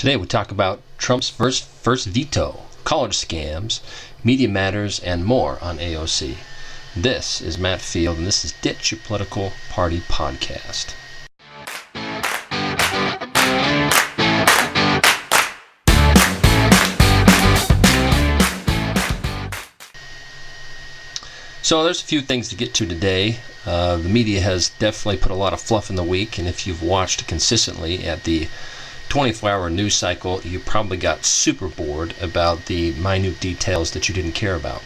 Today we talk about Trump's first veto, college scams, media matters, and more on AOC. This is Matt Field, and this is Ditch Your Political Party Podcast. So there's a few things to get to today. The media has definitely put a lot of fluff in the week, and if you've watched consistently at the 24-hour news cycle, you probably got super bored about the minute details that you didn't care about.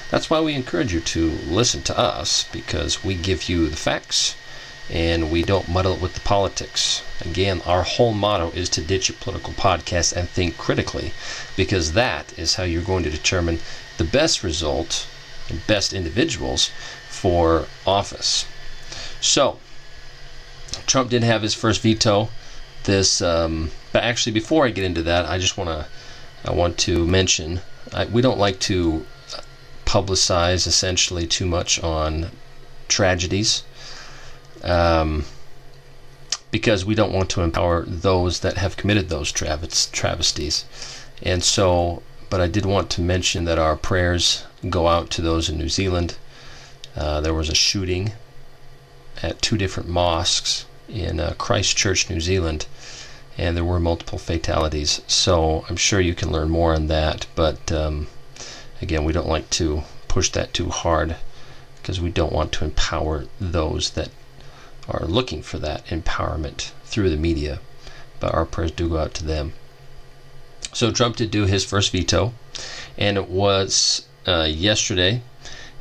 That's why we encourage you to listen to us, because we give you the facts and we don't muddle it with the politics. Again, our whole motto is to ditch your political podcast and think critically, because that is how you're going to determine the best result and best individuals for office. So, Trump did have his first veto. But actually, before I get into that, I want to mention we don't like to publicize essentially too much on tragedies, because we don't want to empower those that have committed those travesties. And so, but I did want to mention that our prayers go out to those in New Zealand. There was a shooting at two different mosques in Christchurch, New Zealand, and there were multiple fatalities. So I'm sure you can learn more on that, but again, we don't like to push that too hard, because we don't want to empower those that are looking for that empowerment through the media, but our prayers do go out to them. So Trump did do his first veto, and it was yesterday,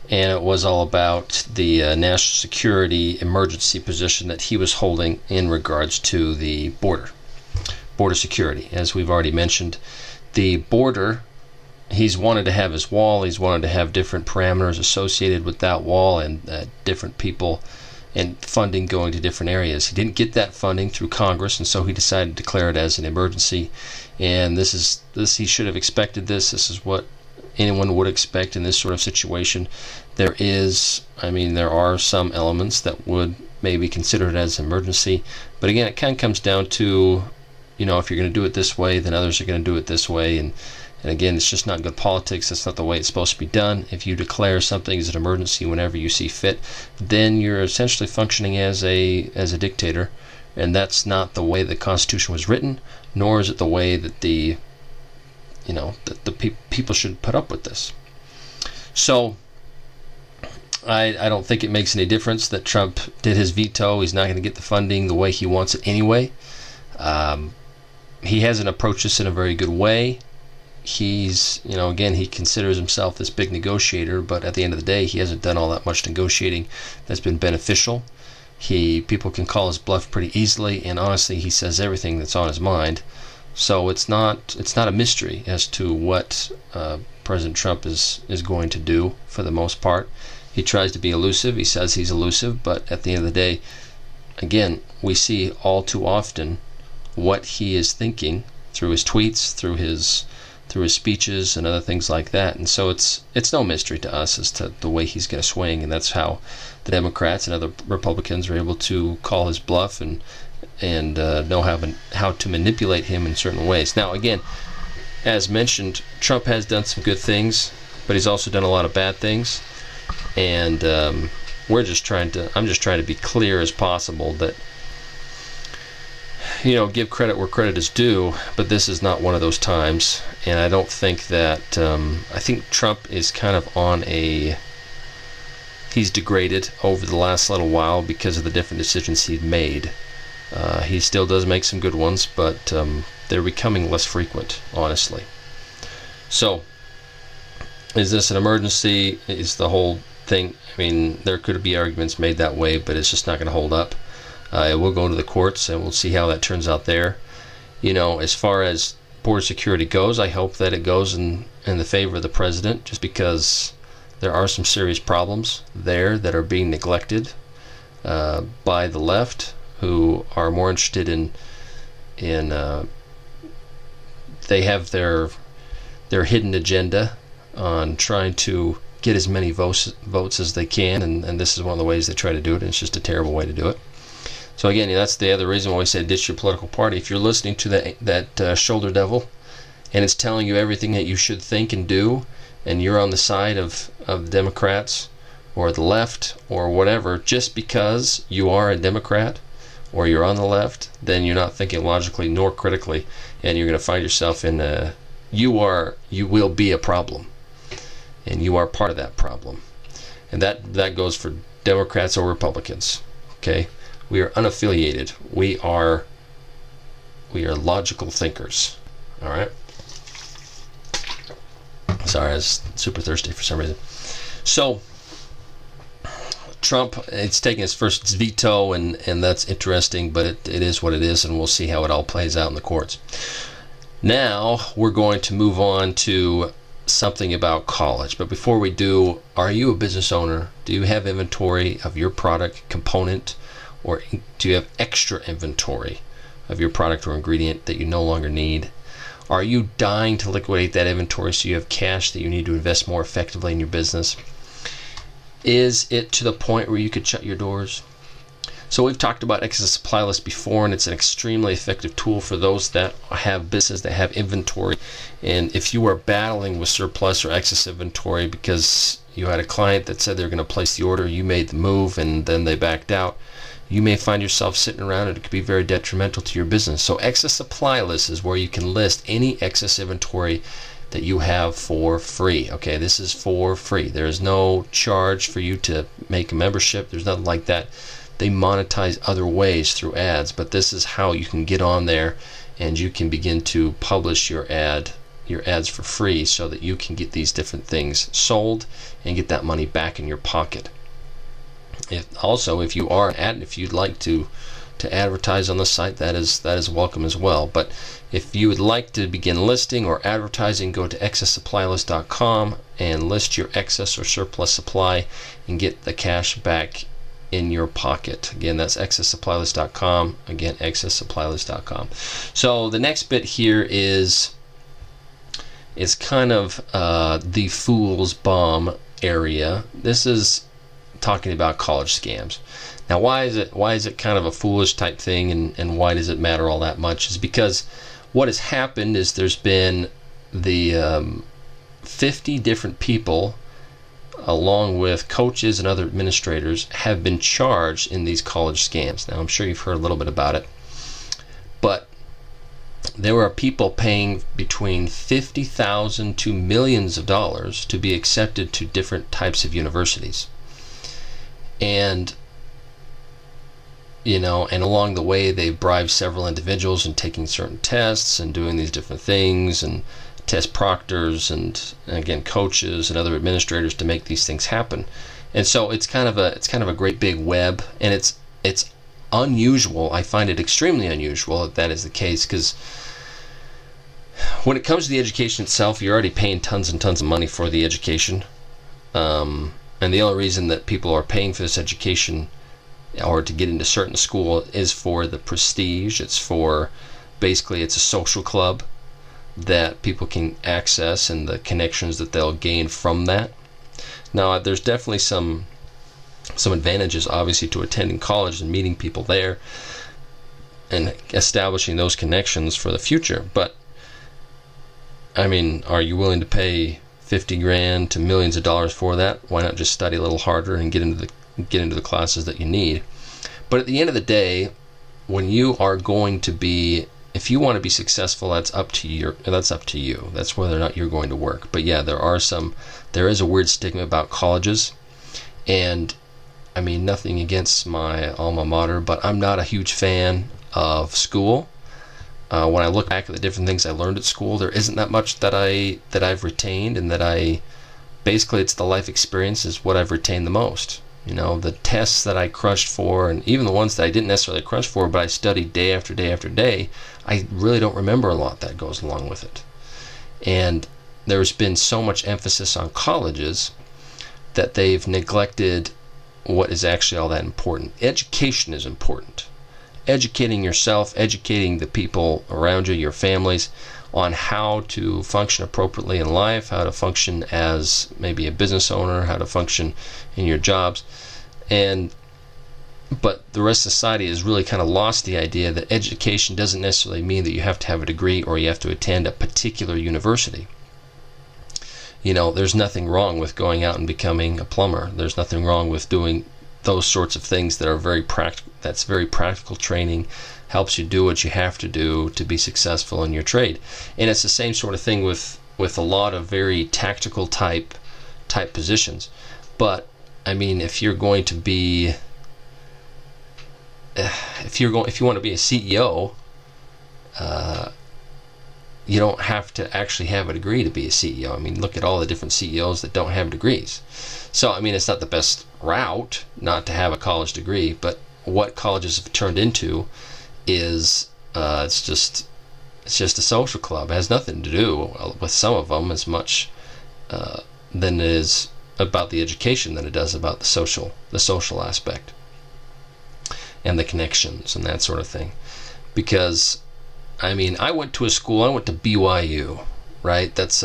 and it was all about the national security emergency position that he was holding in regards to the border security. As we've already mentioned, the border, he's wanted to have his wall, he's wanted to have different parameters associated with that wall, and different people and funding going to different areas. He didn't get that funding through Congress, and so he decided to declare it as an emergency. And this he should have expected this. This is what anyone would expect in this sort of situation. There are some elements that would maybe consider it as an emergency, but again, it kind of comes down to, if you're going to do it this way, then others are going to do it this way, and again, it's just not good politics. That's not the way it's supposed to be done. If you declare something as an emergency whenever you see fit, then you're essentially functioning as a dictator, and that's not the way the Constitution was written, nor is it the way that the people should put up with this. So I don't think it makes any difference that Trump did his veto. He's not going to get the funding the way he wants it anyway. He hasn't approached this in a very good way. He's, again, he considers himself this big negotiator, but at the end of the day, he hasn't done all that much negotiating that's been beneficial. People can call his bluff pretty easily, and honestly, he says everything that's on his mind. So it's not a mystery as to what President Trump is going to do for the most part. He tries to be elusive. He says he's elusive, but at the end of the day, again, we see all too often what he is thinking through his tweets, through his speeches, and other things like that. And so it's no mystery to us as to the way he's going to swing, and that's how the Democrats and other Republicans are able to call his bluff and know how to manipulate him in certain ways. Now, again, as mentioned, Trump has done some good things, but he's also done a lot of bad things, and I'm just trying to be clear as possible that, give credit where credit is due, but this is not one of those times. And I don't think that I think Trump is kind of he's degraded over the last little while because of the different decisions he's made. He still does make some good ones, but they're becoming less frequent, honestly. So, is this an emergency? Is the whole thing, there could be arguments made that way, but it's just not going to hold up. It will go to the courts, and we'll see how that turns out there. As far as border security goes, I hope that it goes in the favor of the president, just because there are some serious problems there that are being neglected by the left, who are more interested in they have their hidden agenda on trying to get as many votes as they can, and this is one of the ways they try to do it, and it's just a terrible way to do it. So again, that's the other reason why we say ditch your political party. If you're listening to that shoulder devil, and it's telling you everything that you should think and do, and you're on the side of Democrats or the left or whatever, just because you are a Democrat or you're on the left, then you're not thinking logically nor critically, and you're going to find yourself in you will be a problem, and you are part of that problem. And that goes for Democrats or Republicans. Okay? We are unaffiliated. We are logical thinkers. All right? Sorry, I was super thirsty for some reason. So Trump, it's taking his first veto, and that's interesting, but it is what it is, and we'll see how it all plays out in the courts. Now we're going to move on to something about college. But before we do, are you a business owner? Do you have inventory of your product component, or do you have extra inventory of your product or ingredient that you no longer need? Are you dying to liquidate that inventory so you have cash that you need to invest more effectively in your business? Is it to the point where you could shut your doors? So we've talked about excess supply list before, and it's an extremely effective tool for those that have business, that have inventory. And if you are battling with surplus or excess inventory because you had a client that said they were going to place the order, you made the move, and then they backed out, you may find yourself sitting around, and it could be very detrimental to your business. So excess supply list is where you can list any excess inventory that you have for free. Okay, this is for free. There is no charge for you to make a membership. There's nothing like that. They monetize other ways through ads, but this is how you can get on there, and you can begin to publish your ads for free, so that you can get these different things sold and get that money back in your pocket. If you are an ad, if you'd like to advertise on the site, that is welcome as well. But if you would like to begin listing or advertising, go to excesssuppplylist.com and list your excess or surplus supply and get the cash back in your pocket. Again, that's excesssuppplylist.com. Again, excesssuppplylist.com. So the next bit here is kind of the fool's bomb area. This is talking about college scams. Now, why is it kind of a foolish type thing, and why does it matter all that much? Is because what has happened is there's been the 50 different people, along with coaches and other administrators, have been charged in these college scams. Now, I'm sure you've heard a little bit about it, but there are people paying between $50,000 to millions of dollars to be accepted to different types of universities. And and along the way, they've bribed several individuals in taking certain tests and doing these different things, and test proctors and again coaches and other administrators to make these things happen. And so it's kind of a great big web, and it's unusual. I find it extremely unusual that is the case, because when it comes to the education itself, you're already paying tons and tons of money for the education. And the only reason that people are paying for this education or to get into certain school is for the prestige. It's a social club that people can access, and the connections that they'll gain from that. Now, there's definitely some advantages, obviously, to attending college and meeting people there and establishing those connections for the future. But I mean, are you willing to pay $50,000 to millions of dollars for that? Why not just study a little harder and get into the classes that you need? But at the end of the day, when you are going to be, if you want to be successful, that's up to you. That's whether or not you're going to work. But yeah, there is a weird stigma about colleges, and I mean, nothing against my alma mater, but I'm not a huge fan of school. When I look back at the different things I learned at school, there isn't that much that I've retained, and basically it's the life experience is what I've retained the most. The tests that I crushed for, and even the ones that I didn't necessarily crush for, but I studied day after day after day, I really don't remember a lot that goes along with it. And there's been so much emphasis on colleges that they've neglected what is actually all that important. Education is important. Educating yourself, educating the people around you, your families, on how to function appropriately in life, how to function as maybe a business owner, how to function in your jobs. And but the rest of society has really kind of lost the idea that education doesn't necessarily mean that you have to have a degree or you have to attend a particular university. There's nothing wrong with going out and becoming a plumber. There's nothing wrong with doing those sorts of things that are very practical training, helps you do what you have to do to be successful in your trade. And it's the same sort of thing with a lot of very tactical type positions. But I mean, if you're going to be if you want to be a CEO, you don't have to actually have a degree to be a CEO. I mean, look at all the different CEOs that don't have degrees. So, I mean, it's not the best route not to have a college degree, but what colleges have turned into is it's just a social club. It has nothing to do with some of them as much than it is about the education than it does about the social aspect and the connections and that sort of thing. Because I mean, I went to BYU, right? That's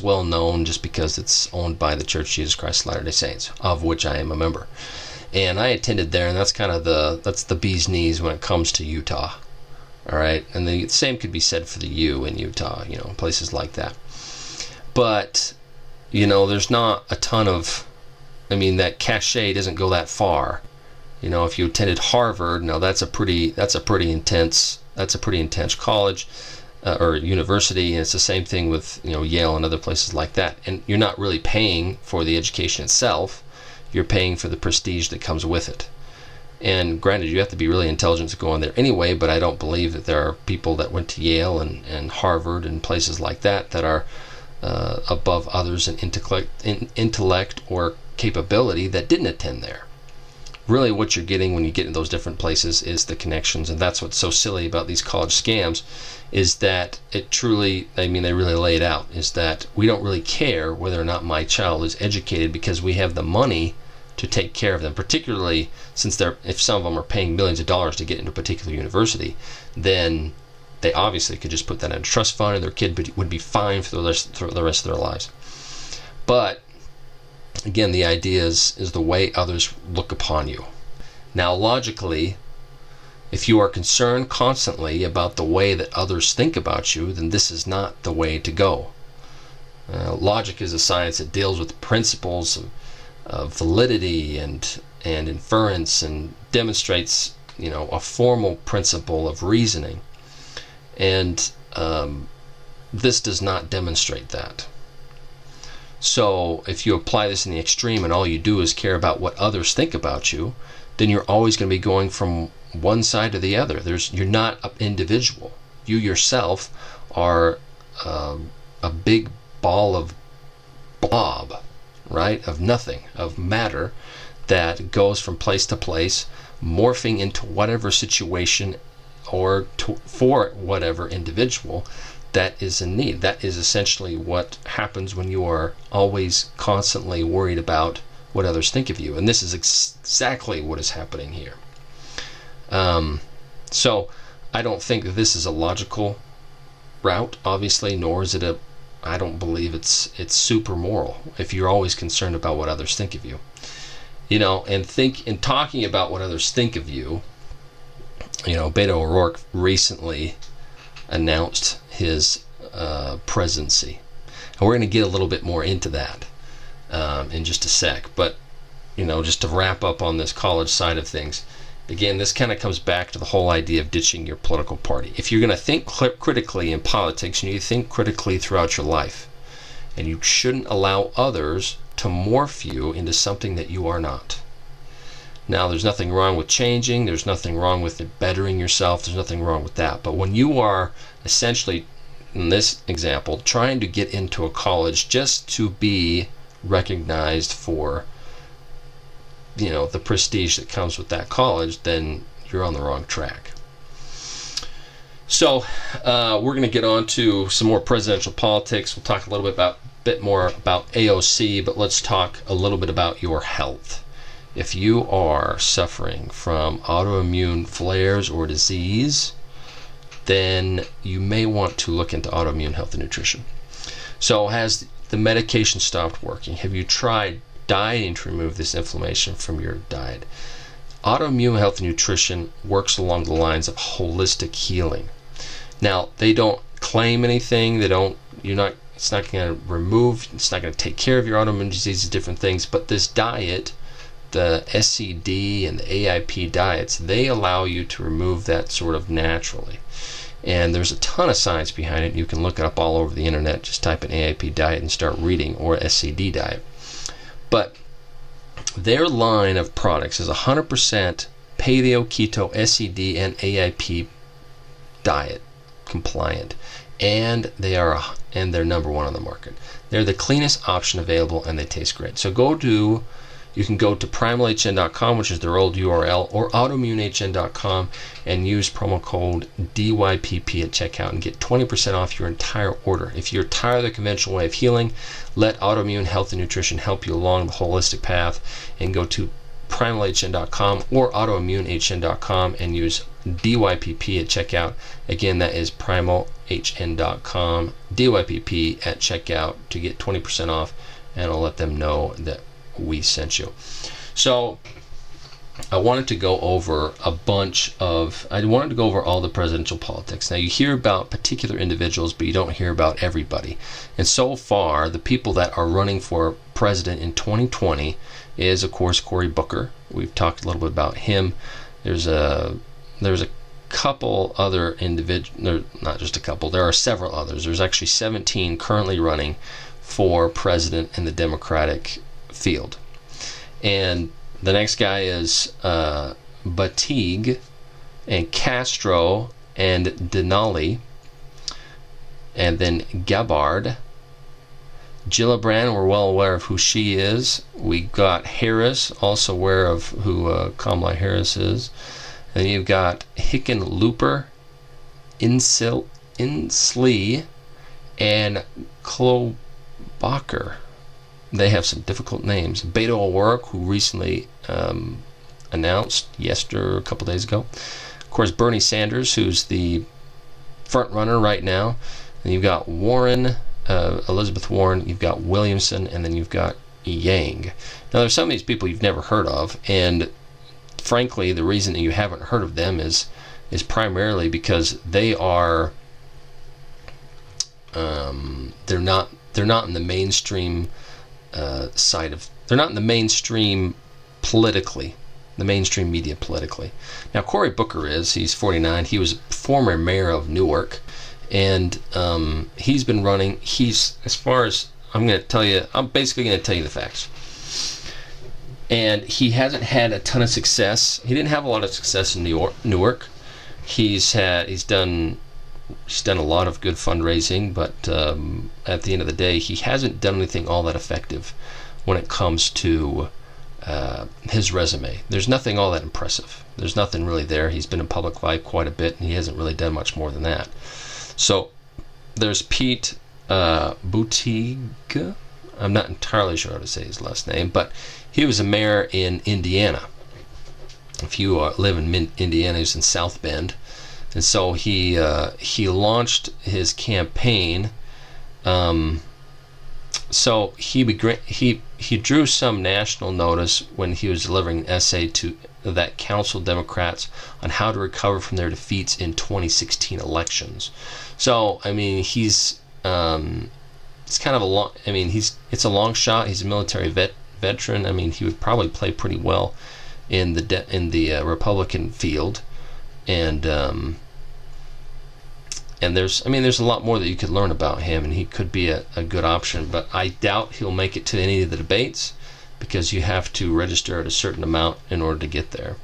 well known just because it's owned by the Church of Jesus Christ of Latter-day Saints, of which I am a member. And I attended there, and that's kind of the bee's knees when it comes to Utah. All right, and the same could be said for the U in Utah, places like that. But there's not a ton of, I mean, that cachet doesn't go that far. If you attended Harvard, now that's a pretty intense college or university, and it's the same thing with Yale and other places like that. And you're not really paying for the education itself; you're paying for the prestige that comes with it. And granted, you have to be really intelligent to go on there anyway. But I don't believe that there are people that went to Yale and Harvard and places like that are above others in intellect or capability that didn't attend there. Really what you're getting when you get in those different places is the connections, and that's what's so silly about these college scams, is that it truly, I mean, they really lay it out, is that we don't really care whether or not my child is educated because we have the money to take care of them, particularly since if some of them are paying millions of dollars to get into a particular university, then they obviously could just put that in a trust fund and their kid would be fine for the rest of their lives. But again, the idea is the way others look upon you. Now, logically, if you are concerned constantly about the way that others think about you, then this is not the way to go. Logic is a science that deals with principles of validity and inference and demonstrates, a formal principle of reasoning. And this does not demonstrate that. So if you apply this in the extreme and all you do is care about what others think about you, then you're always going to be going from one side to the other. You're not an individual. You yourself are a big ball of blob, right? Of nothing, of matter that goes from place to place, morphing into whatever situation or for whatever individual that is in need. That is essentially what happens when you are always constantly worried about what others think of you. And this is exactly what is happening here. So I don't think that this is a logical route, obviously, nor is it I don't believe it's super moral if you're always concerned about what others think of you. And talking about what others think of you, Beto O'Rourke recently announced his presidency. And we're going to get a little bit more into that in just a sec. But, just to wrap up on this college side of things, again, this kind of comes back to the whole idea of ditching your political party. If you're going to think critically in politics, you need to think critically throughout your life. And you shouldn't allow others to morph you into something that you are not. Now, there's nothing wrong with changing. There's nothing wrong with bettering yourself. There's nothing wrong with that. But when you are essentially, in this example, trying to get into a college just to be recognized for, the prestige that comes with that college, then you're on the wrong track. So, we're going to get on to some more presidential politics. We'll talk a little bit more about AOC, but let's talk a little bit about your health. If you are suffering from autoimmune flares or disease, then you may want to look into autoimmune health and nutrition. So has the medication stopped working? Have you tried dieting to remove this inflammation from your diet? Autoimmune health and nutrition works along the lines of holistic healing. Now, they don't claim anything. It's not going to remove, it's not going to take care of your autoimmune diseases, different things. But this diet, the SCD and the AIP diets, they allow you to remove that sort of naturally. And there's a ton of science behind it. You can look it up all over the internet. Just type in AIP diet and start reading, or SCD diet. But their line of products is 100% paleo, keto, SCD, and AIP diet compliant, and they're number one on the market. They're the cleanest option available, and they taste great. So you can go to primalhn.com, which is their old URL, or autoimmunehn.com, and use promo code DYPP at checkout and get 20% off your entire order. If you're tired of the conventional way of healing, let Autoimmune Health and Nutrition help you along the holistic path, and go to primalhn.com or autoimmunehn.com and use DYPP at checkout. Again, that is primalhn.com, DYPP at checkout to get 20% off, and I'll let them know that we sent you. So I wanted to go over all the presidential politics. Now, you hear about particular individuals, but you don't hear about everybody. And so far, the people that are running for president in 2020 is, of course, Cory Booker. We've talked a little bit about him. There's a couple other individuals, not just a couple, there are several others. There's actually 17 currently running for president in the Democratic field. And the next guy is Buttigieg and Castro and Denali, and then Gabbard. Gillibrand, we're well aware of who she is. We got Harris, also aware of who Kamala Harris is. And you've got Hickenlooper, Inslee, and Klobuchar. They have some difficult names. Beto O'Rourke, who recently announced a couple days ago. Of course, Bernie Sanders, who's the front runner right now. And you've got Warren, Elizabeth Warren, you've got Williamson, and then you've got Yang. Now, there's some of these people you've never heard of, and frankly, the reason that you haven't heard of them is primarily because they are they're not in the mainstream they're not in the mainstream politically, the mainstream media politically. Now, Cory Booker he's 49. He was former mayor of Newark, and he's been running. I'm basically going to tell you the facts. And he hasn't had a ton of success. He didn't have a lot of success in Newark. He's done a lot of good fundraising, but at the end of the day, he hasn't done anything all that effective when it comes to his resume. There's nothing all that impressive. There's nothing really there. He's been in public life quite a bit, and he hasn't really done much more than that. So there's Pete Buttigieg. I'm not entirely sure how to say his last name, but he was a mayor in Indiana. If you live in Indiana, he's in South Bend. And so he launched his campaign. So he drew some national notice when he was delivering an essay that counseled Democrats on how to recover from their defeats in 2016 elections. So I mean, it's kind of it's a long shot. He's a military veteran. I mean, he would probably play pretty well in the Republican field. And there's a lot more that you could learn about him, and he could be a good option, but I doubt he'll make it to any of the debates because you have to register at a certain amount in order to get there.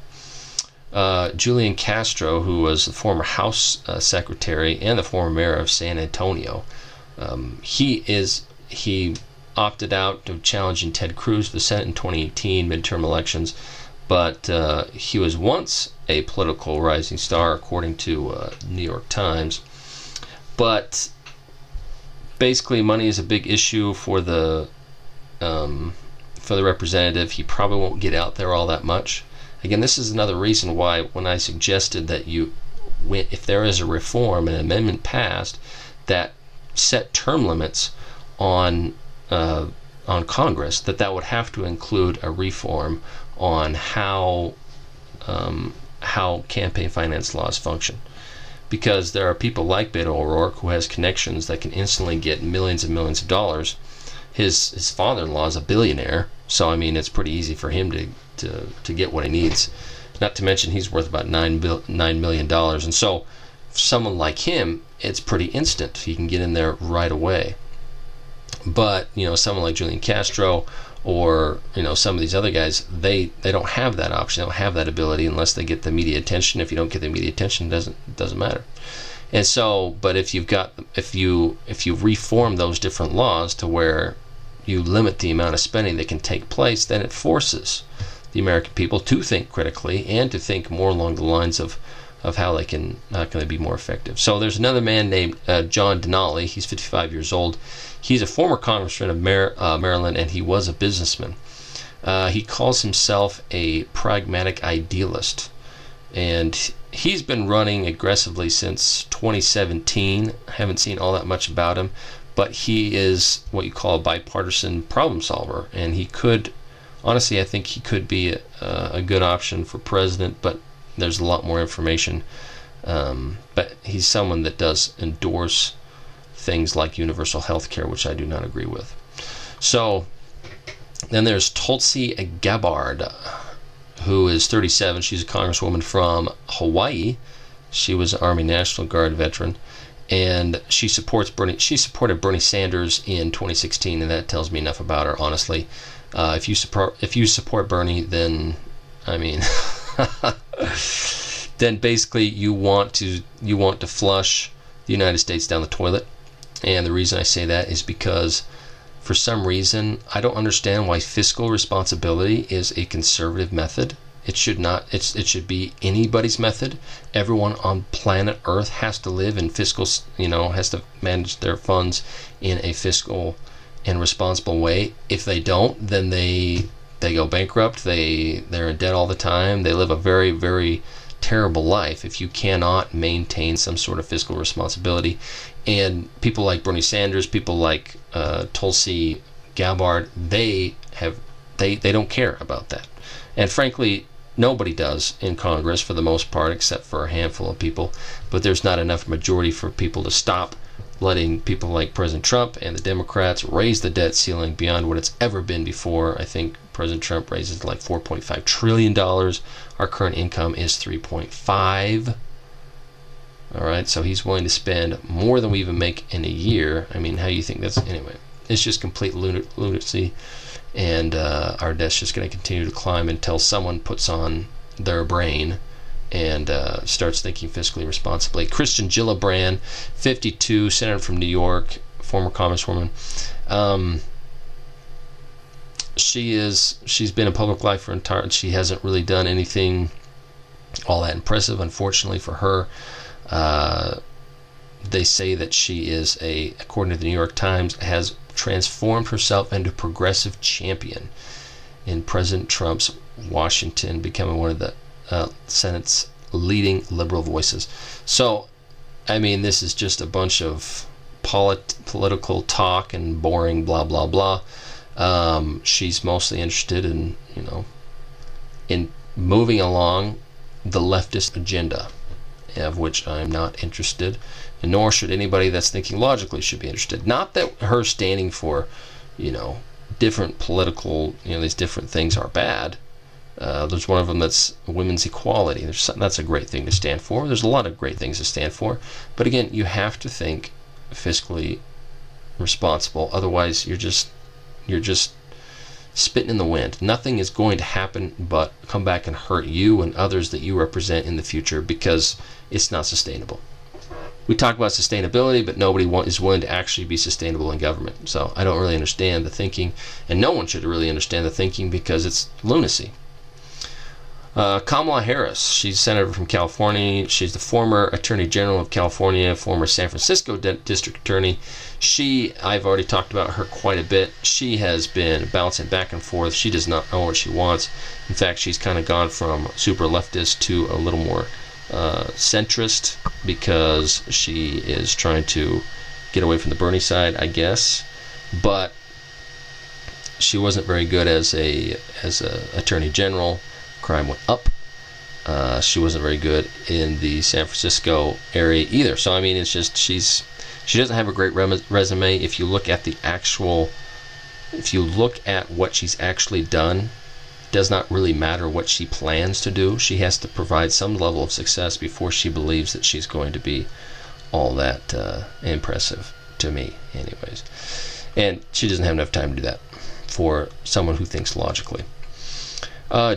Julian Castro, who was the former House Secretary and the former mayor of San Antonio, he opted out of challenging Ted Cruz for the Senate in 2018 midterm elections, but he was once a political rising star, according to New York Times. But basically, money is a big issue for the representative. He probably won't get out there all that much. Again, this is another reason why when I suggested that if there is a reform, an amendment passed that set term limits on Congress, that would have to include a reform on how how campaign finance laws function. Because there are people like Beto O'Rourke who has connections that can instantly get millions and millions of dollars. His father-in-law is a billionaire, so I mean it's pretty easy for him to get what he needs. Not to mention he's worth about $9 million, and so for someone like him, it's pretty instant. He can get in there right away. But someone like Julian Castro or some of these other guys, they don't have that option. They don't have that ability unless they get the media attention. If you don't get the media attention, it doesn't matter. And so, but if you reform those different laws to where you limit the amount of spending that can take place, then it forces the American people to think critically and to think more along the lines of how they can be more effective. So there's another man named John Denali. He's 55 years old. He's a former congressman of Maryland, and he was a businessman. He calls himself a pragmatic idealist, and he's been running aggressively since 2017. I haven't seen all that much about him, but he is what you call a bipartisan problem solver, and he could, honestly, I think he could be a good option for president, but there's a lot more information. But he's someone that does endorse things like universal health care, which I do not agree with. So then there's Tulsi Gabbard, who is 37. She's a congresswoman from Hawaii. She was an Army National Guard veteran, and she supported Bernie Sanders in 2016, and that tells me enough about her, honestly. If you support Bernie, then I mean then basically you want to flush the United States down the toilet. And the reason I say that is because for some reason I don't understand why fiscal responsibility is a conservative method. It should not. It should be anybody's method. Everyone on planet Earth has to live in fiscal, has to manage their funds in a fiscal and responsible way. If they don't, then they go bankrupt. They're in debt all the time. They live a very, very terrible life if you cannot maintain some sort of fiscal responsibility. And people like Bernie Sanders, people like Tulsi Gabbard, they don't care about that. And frankly, nobody does in Congress for the most part, except for a handful of people. But there's not enough majority for people to stop letting people like President Trump and the Democrats raise the debt ceiling beyond what it's ever been before. I think President Trump raises like $4.5 trillion. Our current income is 3.5. All right, so he's willing to spend more than we even make in a year. I mean, how do you think that's... Anyway, it's just complete lunacy, and our debt's just going to continue to climb until someone puts on their brain and starts thinking fiscally responsibly. Kristen Gillibrand, 52, senator from New York, former congresswoman. She's been in public life for entire. She hasn't really done anything all that impressive, unfortunately for her. They say that she is according to the New York Times, has transformed herself into a progressive champion in President Trump's Washington, becoming one of the Senate's leading liberal voices. So, I mean, this is just a bunch of political talk and boring blah blah blah. She's mostly interested in moving along the leftist agenda, of which I'm not interested, and nor should anybody that's thinking logically should be interested. Not that her standing for, different political, these different things are bad. There's one of them that's women's equality. That's a great thing to stand for. There's a lot of great things to stand for. But again, you have to think fiscally responsible. Otherwise, you're just spitting in the wind. Nothing is going to happen but come back and hurt you and others that you represent in the future, because it's not sustainable. We talk about sustainability, but nobody is willing to actually be sustainable in government. So I don't really understand the thinking, and no one should really understand the thinking because it's lunacy. Kamala Harris, she's senator from California. She's the former Attorney General of California, former San Francisco District Attorney. I've already talked about her quite a bit. She has been bouncing back and forth. She does not know what she wants. In fact, she's kind of gone from super leftist to a little more centrist, because she is trying to get away from the Bernie side, I guess. But she wasn't very good as a Attorney General. Crime went up, She wasn't very good in the San Francisco area either. So I mean, it's just she doesn't have a great resume. If you look at what she's actually done, it does not really matter what she plans to do. She has to provide some level of success before she believes that she's going to be all that impressive to me, anyways. And she doesn't have enough time to do that for someone who thinks logically.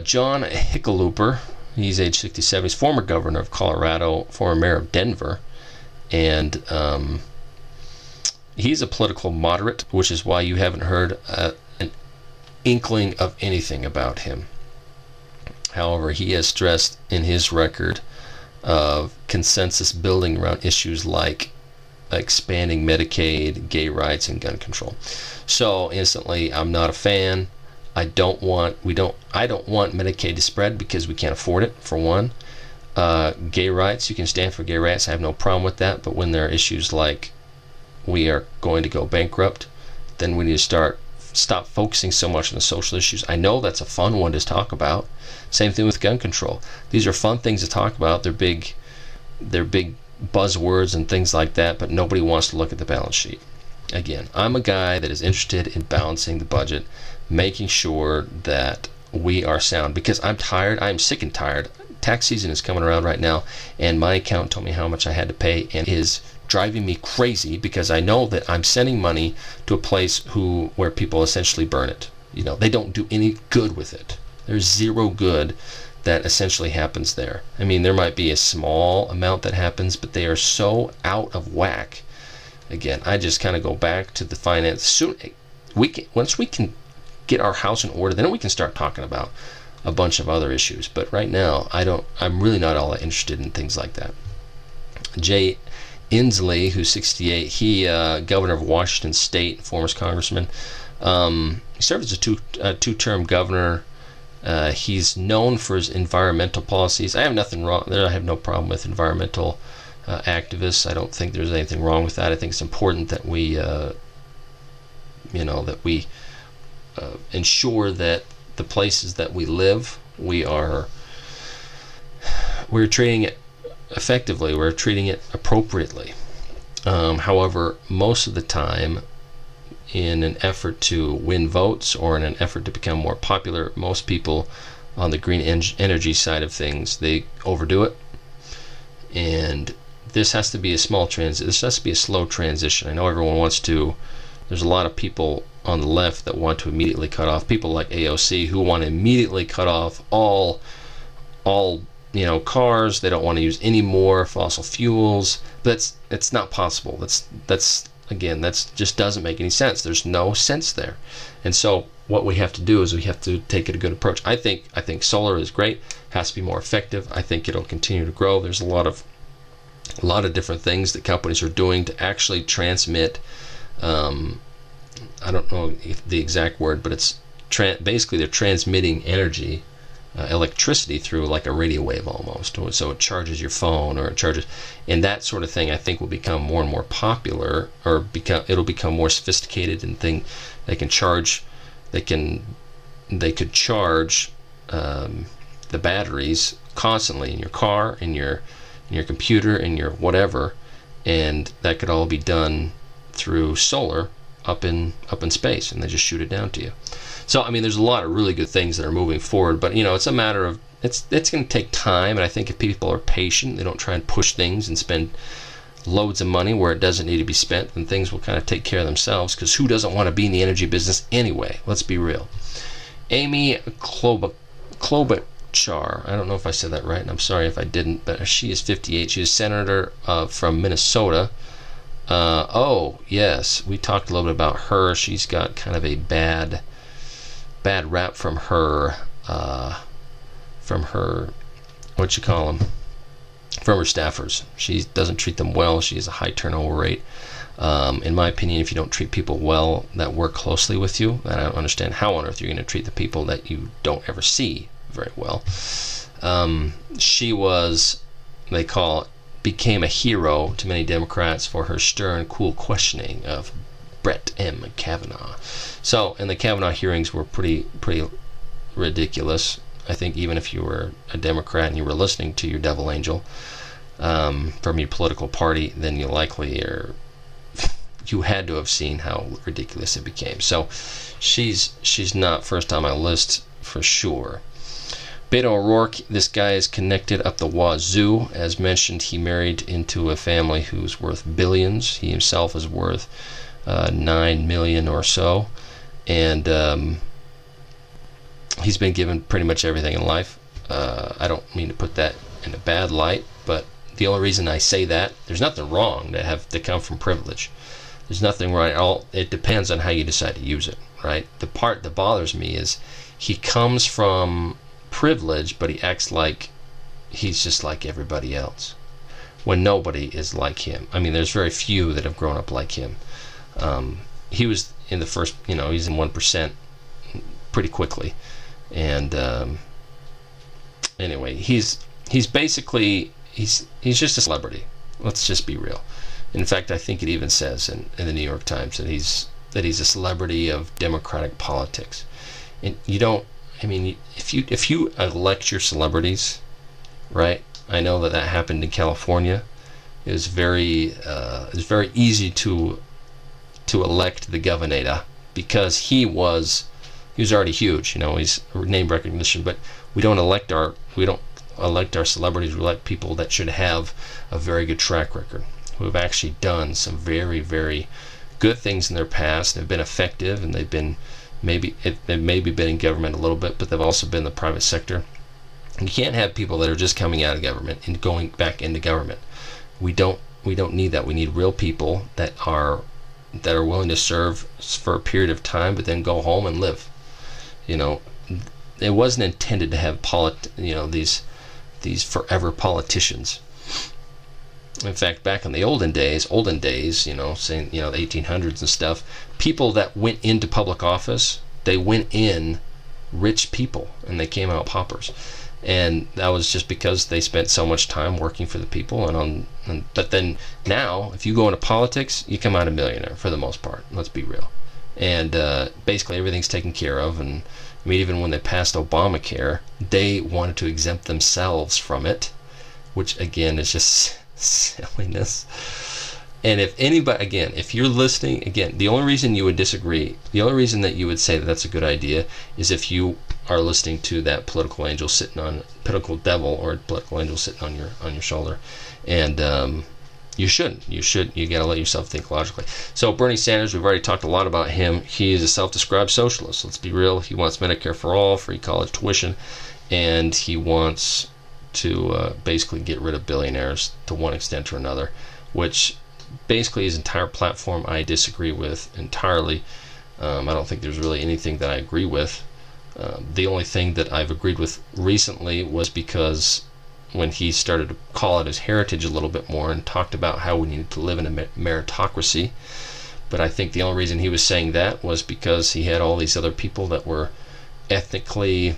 John Hickenlooper, he's age 67. He's former governor of Colorado, former mayor of Denver, and he's a political moderate, which is why you haven't heard an inkling of anything about him. However, he has stressed in his record of consensus building around issues like expanding Medicaid, gay rights, and gun control. So instantly, I'm not a fan. I don't want Medicaid to spread because we can't afford it, for one. Gay rights, you can stand for gay rights. I have no problem with that. But when there are issues like we are going to go bankrupt, then we need to stop focusing so much on the social issues. I know that's a fun one to talk about. Same thing with gun control. These are fun things to talk about. They're big buzzwords and things like that, but nobody wants to look at the balance sheet. Again, I'm a guy that is interested in balancing the budget, making sure that we are sound, because I'm tired. I'm sick and tired. Tax season is coming around right now, and my accountant told me how much I had to pay, and it is driving me crazy because I know that I'm sending money to a place where people essentially burn it. They don't do any good with it. There's zero good that essentially happens there. I mean, there might be a small amount that happens, but they are so out of whack. Again, I just kind of go back to the finance. Once we can get our house in order, then we can start talking about a bunch of other issues. But right now, I'm really not all that interested in things like that. Jay Inslee, who's 68, he governor of Washington State, former congressman. He served as a two-term governor. He's known for his environmental policies. I have nothing wrong there. I have no problem with environmental activists. I don't think there's anything wrong with that. I think it's important that we ensure that the places that we live, we're treating it effectively, we're treating it appropriately. However, most of the time, in an effort to win votes or in an effort to become more popular, most people on the green energy side of things, they overdo it. And this has to be a slow transition. I know everyone wants to. There's a lot of people on the left that want to immediately cut off, people like AOC who want to immediately cut off all cars. They don't want to use any more fossil fuels. But it's not possible. That just doesn't make any sense. There's no sense there. And so what we have to do is we have to take a good approach. I think solar is great, has to be more effective. I think it'll continue to grow. There's a lot of different things that companies are doing to actually transmit, I don't know the exact word, but it's basically they're transmitting energy, electricity through like a radio wave almost. So it charges your phone, and that sort of thing I think will become more and more popular, or it'll become more sophisticated and they could charge the batteries constantly in your car, in your computer, in your whatever, and that could all be done through solar up in space, and they just shoot it down to you. So I mean, there's a lot of really good things that are moving forward, but it's a matter of it's going to take time, and I think if people are patient, they don't try and push things and spend loads of money where it doesn't need to be spent, then things will kind of take care of themselves, because who doesn't want to be in the energy business anyway? Let's be real. Amy Klobuchar, I don't know if I said that right, and I'm sorry if I didn't, but she is 58. She's a senator from Minnesota. Oh yes, we talked a little bit about her. She's got kind of a bad rap from her from her staffers. She doesn't treat them well. She has a high turnover rate. In my opinion, if you don't treat people well that work closely with you, then I don't understand how on earth you're going to treat the people that you don't ever see very well. She became a hero to many Democrats for her stern, cool questioning of Brett M. Kavanaugh. So, and the Kavanaugh hearings were pretty ridiculous. I think even if you were a Democrat and you were listening to your devil angel from your political party, then you likely you had to have seen how ridiculous it became. So she's not first on my list for sure. Beto O'Rourke, this guy is connected up the wazoo. As mentioned, he married into a family who's worth billions. He himself is worth 9 million or so. And he's been given pretty much everything in life. I don't mean to put that in a bad light, but the only reason I say that, there's nothing wrong to come from privilege. There's nothing right at all. It depends on how you decide to use it, right? The part that bothers me is he comes from privilege, but he acts like he's just like everybody else, when nobody is like him. I mean, there's very few that have grown up like him. He was in the first, he's in 1% pretty quickly. And anyway, he's basically, he's just a celebrity. Let's just be real. In fact, I think it even says in the New York Times that he's a celebrity of Democratic politics. And if you elect your celebrities, right? I know that happened in California. It was very easy to elect the governor because he was already huge. He's name recognition. But we don't elect our celebrities. We elect people that should have a very good track record, who have actually done some very, very good things in their past and have been effective, and they've maybe been in government a little bit, but they've also been in the private sector. You can't have people that are just coming out of government and going back into government. We don't need that. We need real people that are willing to serve for a period of time, but then go home and live. It wasn't intended to have these forever politicians. In fact, back in the olden days, saying, the 1800s and stuff, people that went into public office, they went in rich people and they came out paupers. And that was just because they spent so much time working for the people. But then now, if you go into politics, you come out a millionaire for the most part. Let's be real. And basically everything's taken care of. And I mean, even when they passed Obamacare, they wanted to exempt themselves from it, which again is just silliness. And if you're listening, again, the only reason you would disagree, the only reason that you would say that that's a good idea is if you are listening to that political devil or political angel sitting on your shoulder. And you shouldn't. You got to let yourself think logically. So Bernie Sanders, we've already talked a lot about him. He is a self-described socialist. Let's be real. He wants Medicare for all, free college tuition, and he wants to basically get rid of billionaires to one extent or another, which basically his entire platform I disagree with entirely. I don't think there's really anything that I agree with. The only thing that I've agreed with recently was because when he started to call out his heritage a little bit more and talked about how we needed to live in a meritocracy. But I think the only reason he was saying that was because he had all these other people that were ethnically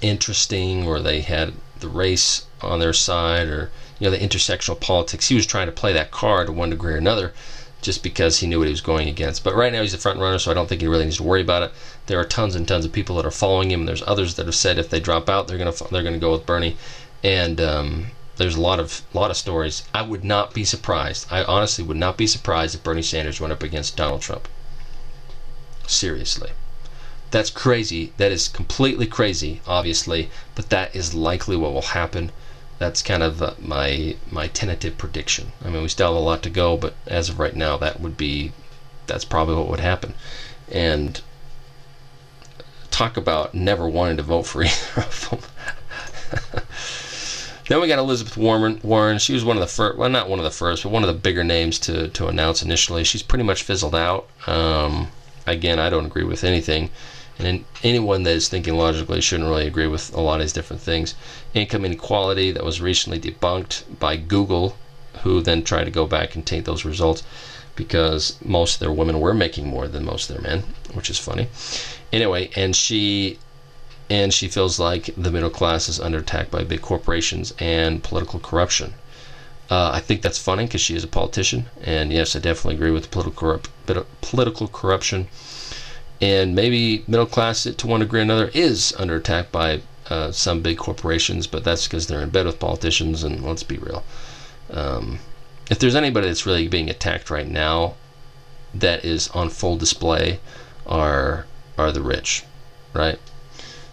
interesting, or they had the race on their side, or the intersectional politics. He was trying to play that card to one degree or another just because he knew what he was going against. But right now he's the front runner, so I don't think he really needs to worry about it. There are tons and tons of people that are following him, and there's others that have said if they drop out, they're going to go with Bernie. And there's a lot of stories. I would not be surprised. I honestly would not be surprised if Bernie Sanders went up against Donald Trump. Seriously. That's crazy. That is completely crazy, obviously, but that is likely what will happen. That's kind of my tentative prediction. I mean, we still have a lot to go, but as of right now, that's probably what would happen. And talk about never wanting to vote for either of them. Then we got Elizabeth Warren. She was one of the first, well, not one of the first, but one of the bigger names to announce initially. She's pretty much fizzled out. Again, I don't agree with anything. And anyone that is thinking logically shouldn't really agree with a lot of these different things. Income inequality, that was recently debunked by Google, who then tried to go back and take those results because most of their women were making more than most of their men, which is funny. Anyway, and she feels like the middle class is under attack by big corporations and political corruption. I think that's funny because she is a politician, and yes, I definitely agree with political corruption. And maybe middle class, to one degree or another, is under attack by some big corporations, but that's because they're in bed with politicians. And let's be real, if there's anybody that's really being attacked right now that is on full display are the rich, right?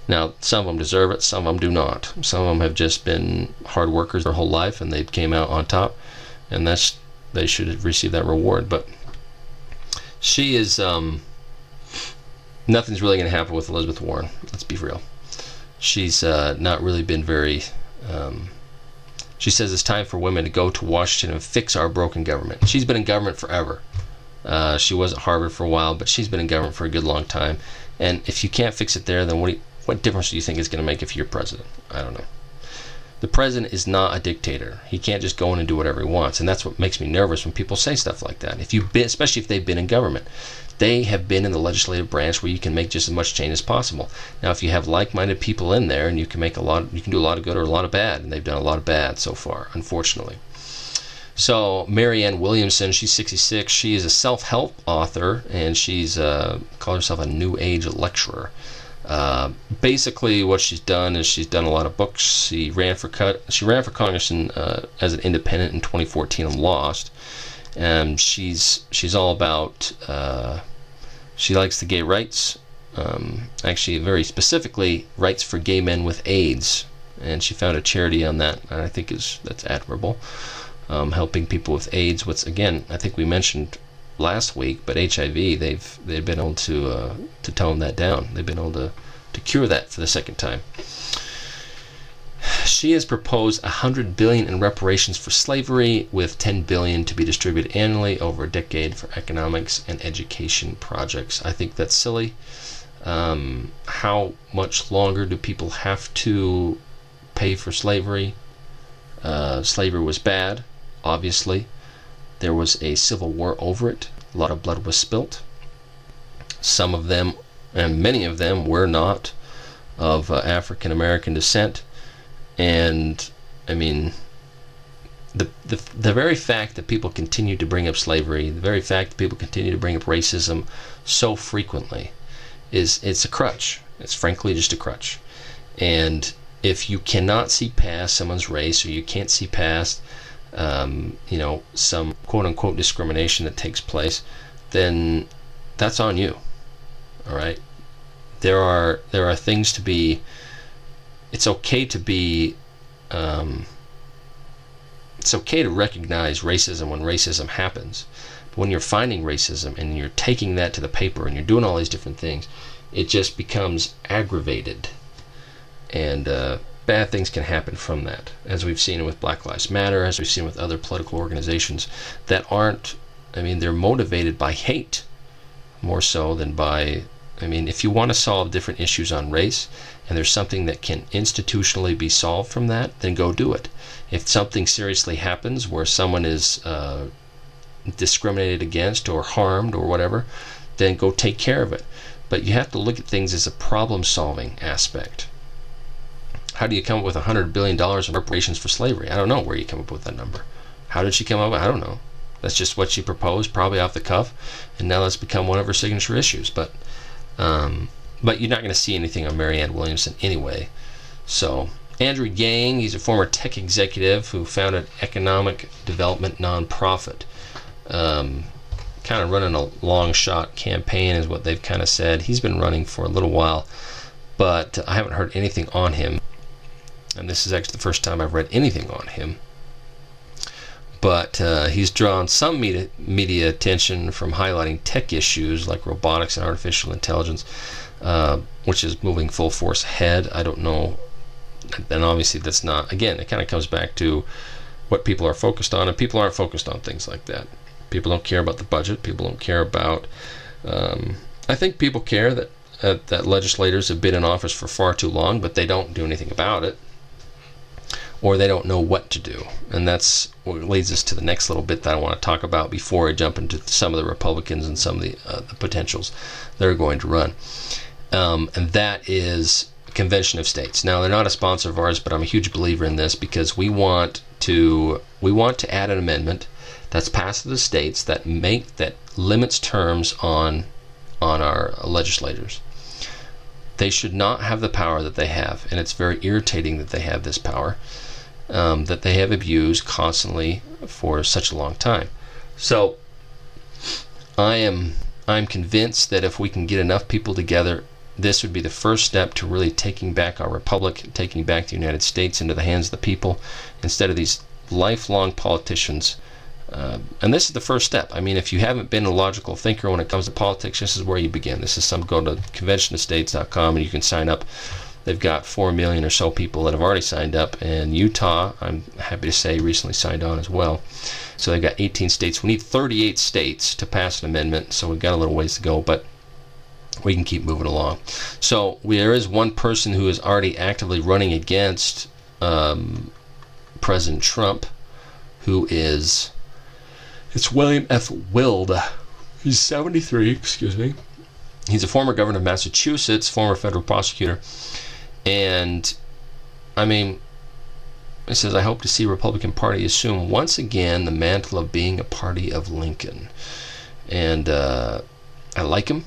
Now, some of them deserve it, some of them do not. Some of them have just been hard workers their whole life, and they came out on top, and they should receive that reward. But she is, nothing's really going to happen with Elizabeth Warren. Let's be real. She's not really been very. She says it's time for women to go to Washington and fix our broken government. She's been in government forever. She was at Harvard for a while, but she's been in government for a good long time. And if you can't fix it there, then what difference do you think it's going to make if you're president? I don't know. The president is not a dictator. He can't just go in and do whatever he wants, and that's what makes me nervous when people say stuff like that. Especially if they've been in government, they have been in the legislative branch where you can make just as much change as possible. Now, if you have like-minded people in there, and you can do a lot of good or a lot of bad, and they've done a lot of bad so far, unfortunately. So Marianne Williamson, she's 66. She is a self-help author, and she's called herself a New Age lecturer. Basically, what she's done is she's done a lot of books. She ran for Congress as an independent in 2014 and lost. And she's all about. She likes the gay rights. Actually, very specifically, rights for gay men with AIDS. And she founded a charity on that, and I think that's admirable. Helping people with AIDS. Again, I think we mentioned last week, but HIV, they've been able to tone that down. They've been able to cure that for the second time. She has proposed $100 billion in reparations for slavery, with $10 billion to be distributed annually over a decade for economics and education projects. I think that's silly. How much longer do people have to pay for slavery? Slavery was bad, obviously. There was a civil war over it. A lot of blood was spilt. Some of them, and many of them, were not of African American descent. And I mean, the very fact that people continue to bring up slavery, the very fact that people continue to bring up racism so frequently, it's a crutch. It's frankly just a crutch. And if you cannot see past someone's race, or you can't see past some quote-unquote discrimination that takes place, then that's on you. All right. There are things to be. It's okay to be. It's okay to recognize racism when racism happens, but when you're finding racism and you're taking that to the paper and you're doing all these different things, it just becomes aggravated, and bad things can happen from that, as we've seen with Black Lives Matter, as we've seen with other political organizations that aren't. They're motivated by hate more so than by. If you want to solve different issues on race, and there's something that can institutionally be solved from that, then go do it. If something seriously happens where someone is discriminated against or harmed or whatever, then go take care of it. But you have to look at things as a problem-solving aspect. How do you come up with $100 billion in reparations for slavery? I don't know where you come up with that number. How did she come up with it? I don't know. That's just what she proposed, probably off the cuff, and now that's become one of her signature issues. But you're not going to see anything on Marianne Williamson anyway. So, Andrew Yang, he's a former tech executive who founded economic development nonprofit. Kind of running a long shot campaign is what they've kind of said. He's been running for a little while, but I haven't heard anything on him. And this is actually the first time I've read anything on him. But he's drawn some media attention from highlighting tech issues like robotics and artificial intelligence, which is moving full force ahead. I don't know. And obviously that's not, again, it kind of comes back to what people are focused on, and people aren't focused on things like that. People don't care about the budget. People don't care about, I think people care that legislators have been in office for far too long, but they don't do anything about it. Or they don't know what to do. And that's what leads us to the next little bit that I want to talk about before I jump into some of the Republicans and some of the potentials they're going to run. And that is Convention of States. Now, they're not a sponsor of ours, but I'm a huge believer in this because we want to add an amendment that's passed to the states that limits terms on our legislators. They should not have the power that they have, and it's very irritating that they have this power, that they have abused constantly for such a long time. So I'm convinced that if we can get enough people together, this would be the first step to really taking back our republic, taking back the United States into the hands of the people, instead of these lifelong politicians. And this is the first step. I mean, if you haven't been a logical thinker when it comes to politics, this is where you begin. This is go to conventionofstates.com and you can sign up. They've got 4 million or so people that have already signed up, and Utah, I'm happy to say, recently signed on as well. So they've got 18 states. We need 38 states to pass an amendment, so we've got a little ways to go, but we can keep moving along. So there is one person who is already actively running against President Trump, who is, it's William F. Wild. He's 73, excuse me. He's a former governor of Massachusetts, former federal prosecutor. And, I mean, it says, I hope to see Republican Party assume once again the mantle of being a party of Lincoln. And I like him.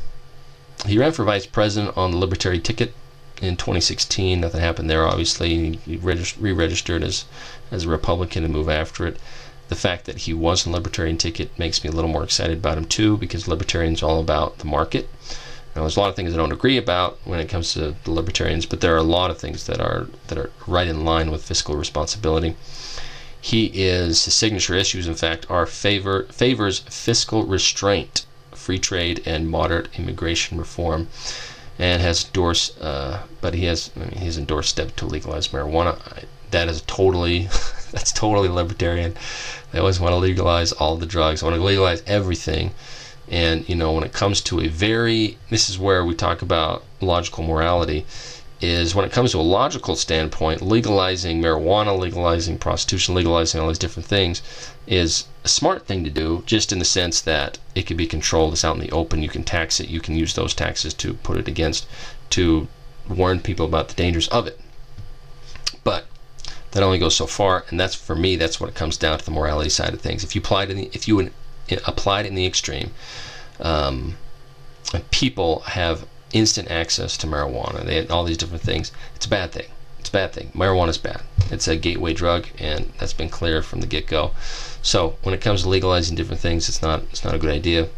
He ran for vice president on the Libertarian ticket in 2016. Nothing happened there, obviously. He re-registered as a Republican to move after it. The fact that he was on the Libertarian ticket makes me a little more excited about him too, because Libertarians are all about the market. Now, there's a lot of things I don't agree about when it comes to the Libertarians, but there are a lot of things that are right in line with fiscal responsibility. His signature issues, in fact, are favors fiscal restraint, free trade, and moderate immigration reform, and has endorsed, he's endorsed step to legalize marijuana. That is totally, that's totally libertarian. They always want to legalize all the drugs. I want to legalize everything. And, when it comes to this is where we talk about logical morality, is when it comes to a logical standpoint, legalizing marijuana, legalizing prostitution, legalizing all these different things is a smart thing to do, just in the sense that it can be controlled. It's out in the open. You can tax it. You can use those taxes to put it against, to warn people about the dangers of it. But that only goes so far, and that's, for me, that's when it comes down to the morality side of things. If you applied in the extreme, people have instant access to marijuana. They have all these different things. It's a bad thing. Marijuana is bad. It's a gateway drug, and that's been clear from the get-go. So when it comes to legalizing different things, it's not a good idea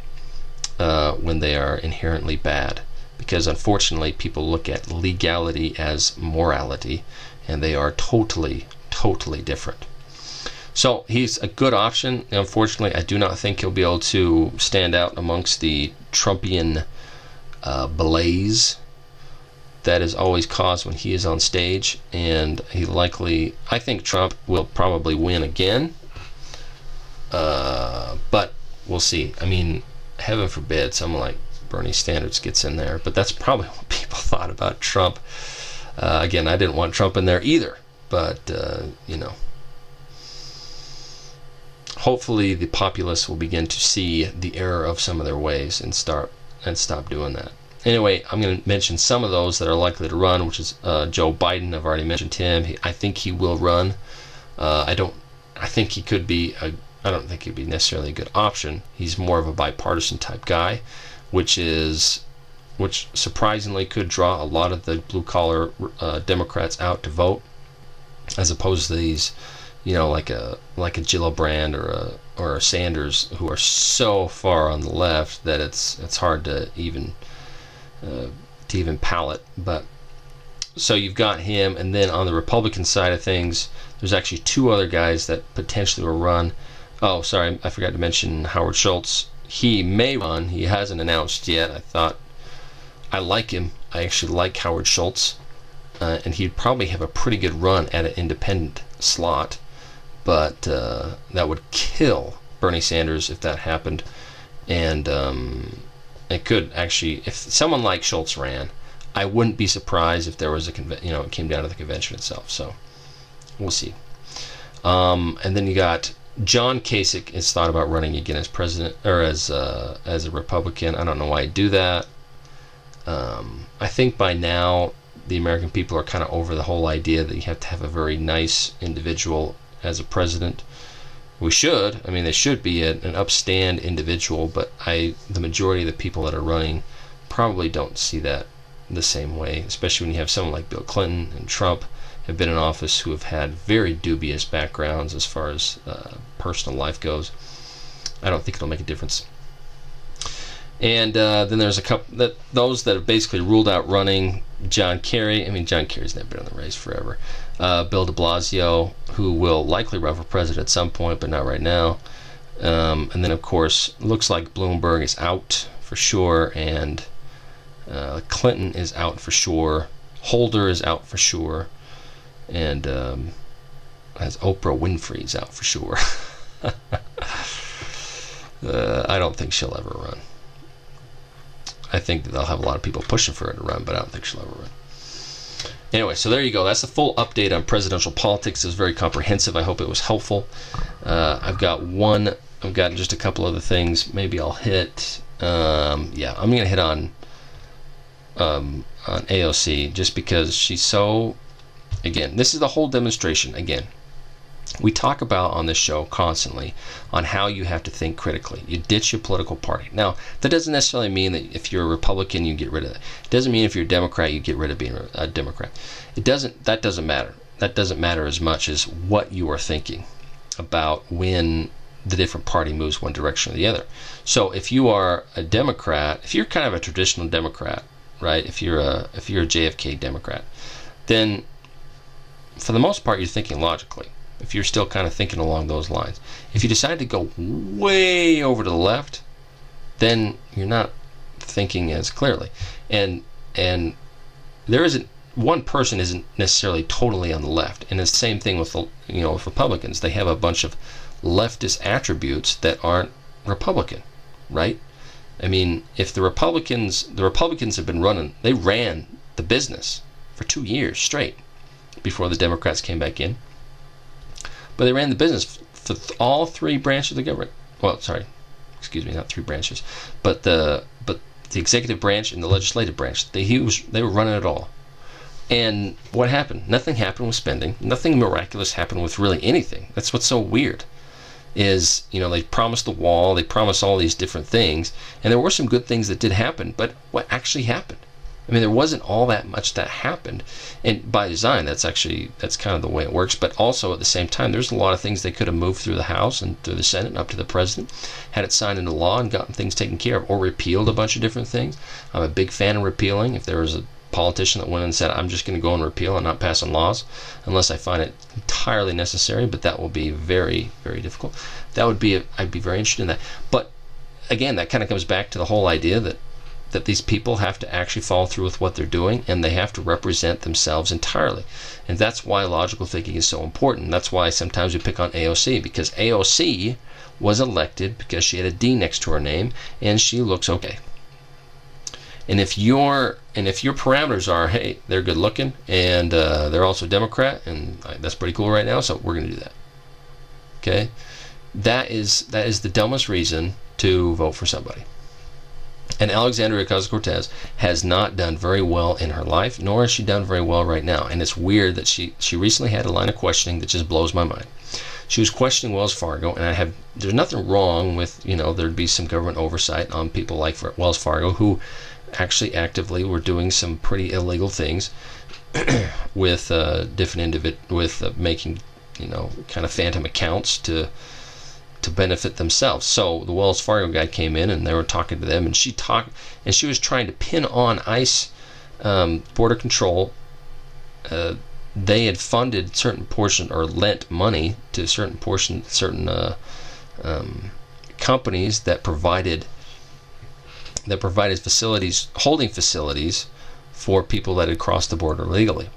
when they are inherently bad, because unfortunately people look at legality as morality, and they are totally different. So he's a good option. Unfortunately, I do not think he'll be able to stand out amongst the Trumpian blaze that is always caused when he is on stage. And I think Trump will probably win again. But we'll see. I mean, heaven forbid someone like Bernie Sanders gets in there. But that's probably what people thought about Trump. Again, I didn't want Trump in there either. But, hopefully the populace will begin to see the error of some of their ways and stop doing that. Anyway, I'm going to mention some of those that are likely to run, which is Joe Biden. I've already mentioned him. I think he will run. I think he could be I don't think he'd be necessarily a good option. He's more of a bipartisan type guy, which surprisingly could draw a lot of the blue collar Democrats out to vote, as opposed to these, like a Gillibrand or a Sanders, who are so far on the left that it's hard to even palate. But so you've got him, and then on the Republican side of things, there's actually two other guys that potentially will run. Oh, sorry, I forgot to mention Howard Schultz. He may run. He hasn't announced yet. I like him. I actually like Howard Schultz, and he'd probably have a pretty good run at an independent slot. But that would kill Bernie Sanders if that happened. And it could actually, if someone like Schultz ran, I wouldn't be surprised if there was it came down to the convention itself. So we'll see. And then you got John Kasich is thought about running again as president, or as a Republican. I don't know why he'd do that. I think by now the American people are kind of over the whole idea that you have to have a very nice individual as a president. They should be an upstand individual, but the majority of the people that are running probably don't see that the same way, especially when you have someone like Bill Clinton and Trump have been in office who have had very dubious backgrounds as far as personal life goes. I don't think it'll make a difference. And then there's a couple those that have basically ruled out running. John Kerry. I mean, John Kerry's never been in the race forever. Bill de Blasio, who will likely run for president at some point, but not right now. And then, of course, looks like Bloomberg is out for sure, and Clinton is out for sure. Holder is out for sure, and as Oprah Winfrey's out for sure. I don't think she'll ever run. I think that they'll have a lot of people pushing for her to run, but I don't think she'll ever run. Anyway, so there you go. That's the full update on presidential politics. It was very comprehensive. I hope it was helpful. I've got just a couple other things. Maybe I'll hit. I'm going to hit on AOC just because she's so. Again, this is the whole demonstration. Again, we talk about on this show constantly on how you have to think critically. You ditch your political party. Now, that doesn't necessarily mean that if you're a Republican, you get rid of it. It doesn't mean if you're a Democrat, you get rid of being a Democrat. That doesn't matter. That doesn't matter as much as what you are thinking about when the different party moves one direction or the other. So if you are a Democrat, if you're kind of a traditional Democrat, right? If you're a JFK Democrat, then for the most part, you're thinking logically. If you're still kind of thinking along those lines. If you decide to go way over to the left, then you're not thinking as clearly. And there isn't one person isn't necessarily totally on the left. And it's the same thing with with Republicans. They have a bunch of leftist attributes that aren't Republican, right? I mean, if the Republicans have been running, they ran the business for 2 years straight before the Democrats came back in. But they ran the business for all three branches of the government. Well, sorry, excuse me, not three branches, but the executive branch and the legislative branch. They were running it all. And what happened? Nothing happened with spending. Nothing miraculous happened with really anything. That's what's so weird. Is they promised the wall, they promised all these different things, and there were some good things that did happen. But what actually happened? I mean, there wasn't all that much that happened, and by design, that's kind of the way it works. But also at the same time, there's a lot of things they could have moved through the House and through the Senate and up to the President, had it signed into law and gotten things taken care of, or repealed a bunch of different things. I'm a big fan of repealing. If there was a politician that went and said, "I'm just going to go and repeal and not pass on laws unless I find it entirely necessary," but that will be very, very difficult. I'd be very interested in that. But again, that kind of comes back to the whole idea that these people have to actually follow through with what they're doing, and they have to represent themselves entirely. And that's why logical thinking is so important. That's why sometimes we pick on AOC, because AOC was elected because she had a D next to her name, and she looks okay. And if your parameters are, hey, they're good looking, and they're also Democrat, and that's pretty cool right now, so we're going to do that. Okay? That is the dumbest reason to vote for somebody. And Alexandria Ocasio-Cortez has not done very well in her life, nor has she done very well right now. And it's weird that she recently had a line of questioning that just blows my mind. She was questioning Wells Fargo, and there's nothing wrong with, there'd be some government oversight on people like Wells Fargo who actually actively were doing some pretty illegal things with making, kind of phantom accounts to benefit themselves. So the Wells Fargo guy came in and they were talking to them, and she was trying to pin on ICE border control. They had funded certain portion or lent money to certain companies that provided holding facilities for people that had crossed the border illegally.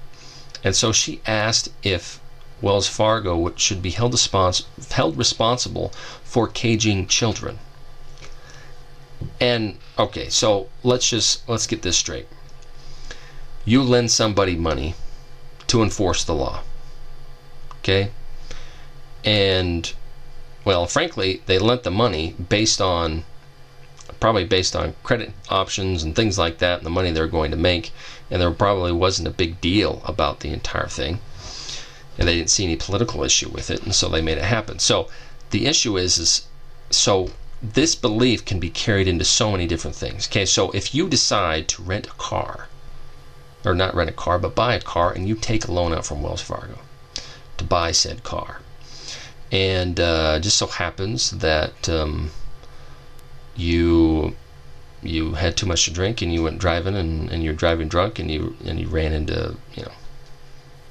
And so she asked if Wells Fargo should be held responsible for caging children. And okay, so let's get this straight. You lend somebody money to enforce the law. Okay? And well, frankly, they lent the money probably based on credit options and things like that, and the money they're going to make, and there probably wasn't a big deal about the entire thing. And they didn't see any political issue with it, and so they made it happen. So the issue is so this belief can be carried into so many different things. Okay, so if you decide to rent a car, or not rent a car, but buy a car, and you take a loan out from Wells Fargo to buy said car. And just so happens that you had too much to drink, and you went driving, and you're driving drunk, and you ran into,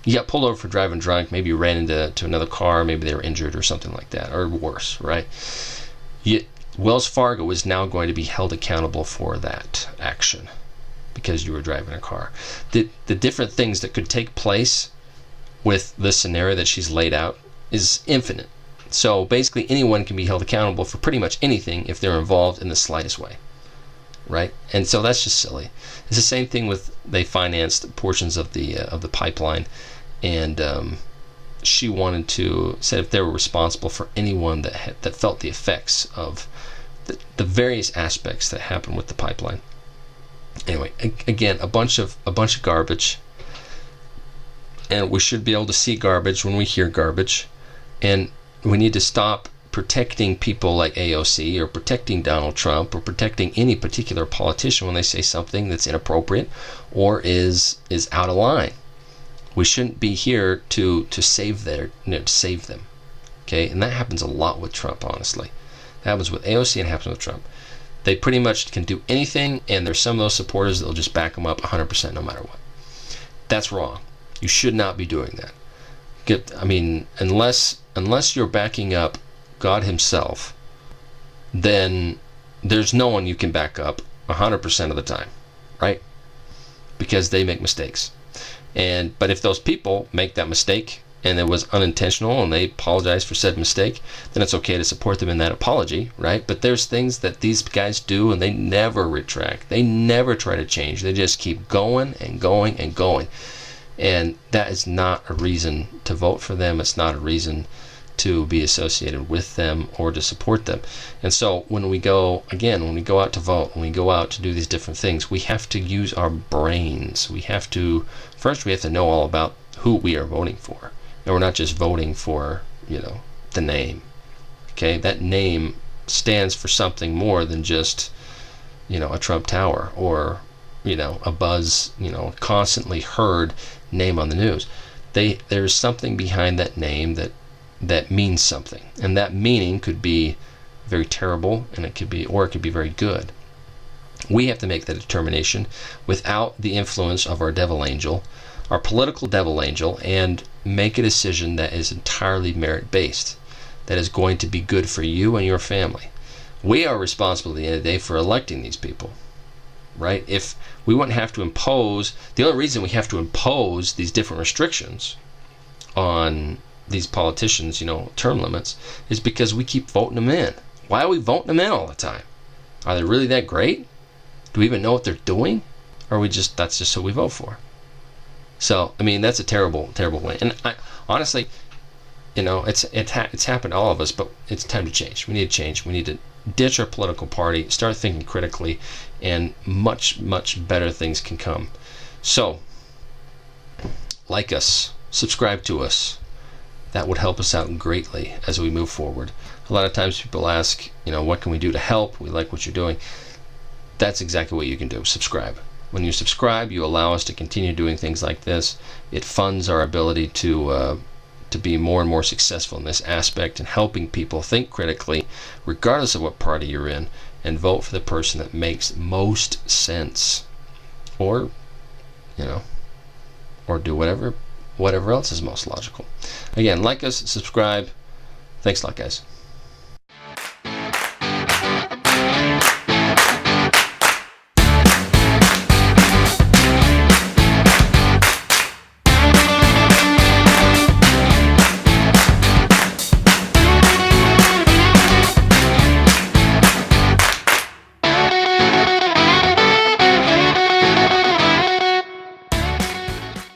you got pulled over for driving drunk. Maybe you ran into another car. Maybe they were injured or something like that, or worse, right? Wells Fargo is now going to be held accountable for that action because you were driving a car. The different things that could take place with this scenario that she's laid out is infinite. So basically anyone can be held accountable for pretty much anything if they're involved in the slightest way, right? And so that's just silly. It's the same thing with, they financed portions of the pipeline, and she wanted to say if they were responsible for anyone that felt the effects of the various aspects that happened with the pipeline. Anyway, again, a bunch of garbage, and we should be able to see garbage when we hear garbage, and we need to stop protecting people like AOC or protecting Donald Trump or protecting any particular politician when they say something that's inappropriate or is out of line. We shouldn't be here to save them. Okay, and that happens a lot with Trump, honestly. That happens with AOC and happens with Trump. They pretty much can do anything, and there's some of those supporters that'll just back them up 100% no matter what. That's wrong. You should not be doing that. Unless you're backing up God himself, then there's no one you can back up 100% of the time, right? Because they make mistakes. But if those people make that mistake and it was unintentional and they apologize for said mistake, then it's okay to support them in that apology, right? But there's things that these guys do and they never retract. They never try to change. They just keep going and going and going. And that is not a reason to vote for them. It's not a reason to be associated with them or to support them. And so when we go out to vote, when we go out to do these different things, we have to use our brains. First we have to know all about who we are voting for. And we're not just voting for, the name. Okay, that name stands for something more than just, a Trump Tower or, a buzz, constantly heard name on the news. There's something behind that name that means something, and that meaning could be very terrible, and it could be very good. We have to make that determination without the influence of our devil angel, our political devil angel, and make a decision that is entirely merit-based, that is going to be good for you and your family. We are responsible at the end of the day for electing these people, right? If we wouldn't have to impose, the only reason we have to impose these different restrictions on these politicians, term limits, is because we keep voting them in. Why are we voting them in all the time? Are they really that great? Do we even know what they're doing? Or that's just who we vote for? So, that's a terrible, terrible way. And honestly, it's happened to all of us, but it's time to change. We need to change. We need to ditch our political party, start thinking critically, and much, much better things can come. So, like us, subscribe to us. That would help us out greatly as we move forward. A lot of times people ask, what can we do to help? We like what you're doing. That's exactly what you can do. Subscribe. When you subscribe, you allow us to continue doing things like this. It funds our ability to be more and more successful in this aspect and helping people think critically, regardless of what party you're in, and vote for the person that makes most sense. Or do whatever else is most logical. Again, like us, subscribe. Thanks a lot, guys.